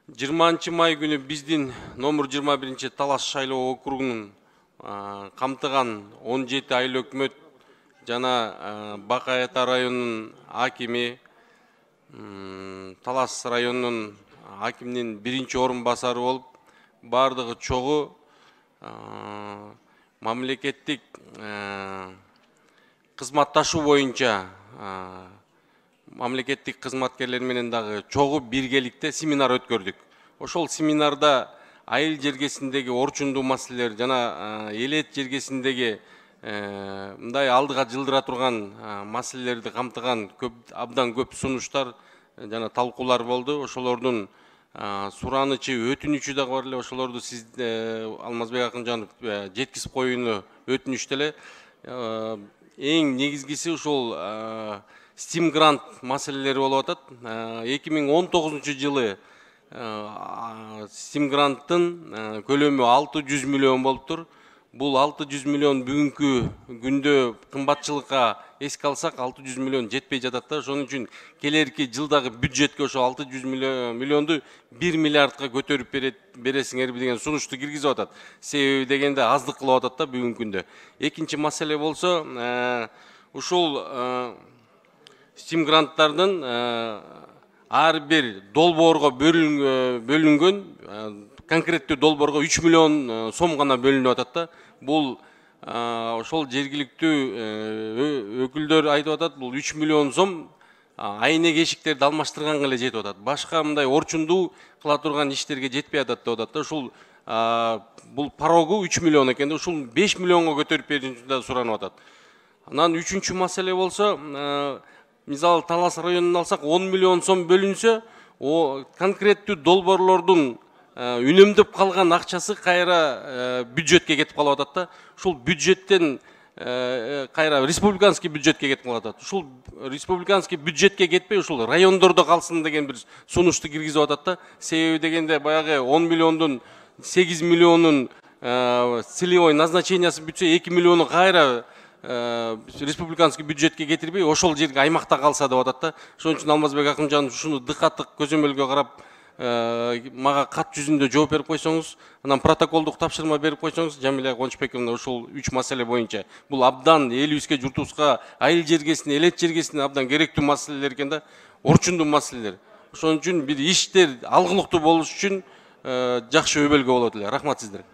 20 май күнү биздин номер 21 Талас шайлоо округунун камтыган 17 айыл өкмөт жана Бакай Ата районунун акими, Талас районунун акиминин биринчи орун басары болуп, бардыгы чогуу мамлекеттик кызматташуу боюнча мамлекеттик кызматкерлер менен дагы чогуу биргеликте семинар өткөрдүк. Ошол семинарда айыл жергесиндеги орчундуу маселелер жана элет жергесиндеги мындай алдыга жылдыра турган маселелерди камтыган абдан көп сунуштар жана талкуулар болду. Ошолордун суранычы, өтүнүчү дагы бар эле. Ошолорду сиз Алмазбек Акынжанов жеткизип коюуну өтүнүштө эле. Эң негизгиси ушул Steam грант маселелери болуп атат. 2019 жылы Steam гранттын көлөмү 600 миллион болуптур. Бул 600 миллион бүгүнкү күндө кымбатчылыкка эске алсак 600 миллион жетпей жатат да. Ошон үчүн келерки жылдагы бюджетке ошо 600 миллионду 1 миллиардка көтөрүп бересиңер деген сунушту киргизип атат. Себеби дегенде аздык кылып атат да бүгүнкү күндө. Экинчи маселе болсо, ушул Steam гранттардын ар бир долбоорго бөлүнгөн конкреттүү долбоорго 3 миллион сом гана бөлүнүп атат да. Бул ошол жергиликтүү өкүлдөр айтып атат, бул 3 миллион сом айнек эшиктерди алмаштырганга эле жетип атат. Башка мындай орчундуу кыла турган иштерге жетпей атат деп атат да. Ушул бул порогу 3 миллион экен да. Ушул 5 миллионго көтөрүп берүүнү да суранып атат. Анан үчүнчү маселе болсо, мисалы Талас районун алсак 10 миллион сом бөлүнсө, конкреттүү долбоорлордун үнөмдөп калган акчасы кайра бюджетке кетип калып атат да. Ушул бюджеттен кайра республиканский бюджетке кетип калып атат. Ушул республиканский бюджетке кетпей, ушул райондордо калсын деген бир сунушту киргизип атат да. Себеби дегенде баягы 10 миллиондун 8 миллионун целевой назначениясы бүтсө, 2 миллиону кайра республиканский бюджетке кетирбей, ошол жерге аймакта калса деп атат да. Ошон үчүн Алмазбек Акынжанов ушуну дыкаттык көзөмөлгө карап мага кат жүзүндө жооп берип койсоңуз, анан протоколдук тапшырма берип койсоңуз, Жамиля Кончбековна, ушул 3 маселе боюнча бул абдан элибизге, журтубузга, айыл жергесине, элет жергесине абдан керектүү маселелер экен да, орчундуу маселелер. Ошон үчүн бир иштер алгылыктуу болуш үчүн жакшы өбөлгө болот эле. Рахмат сиздерге.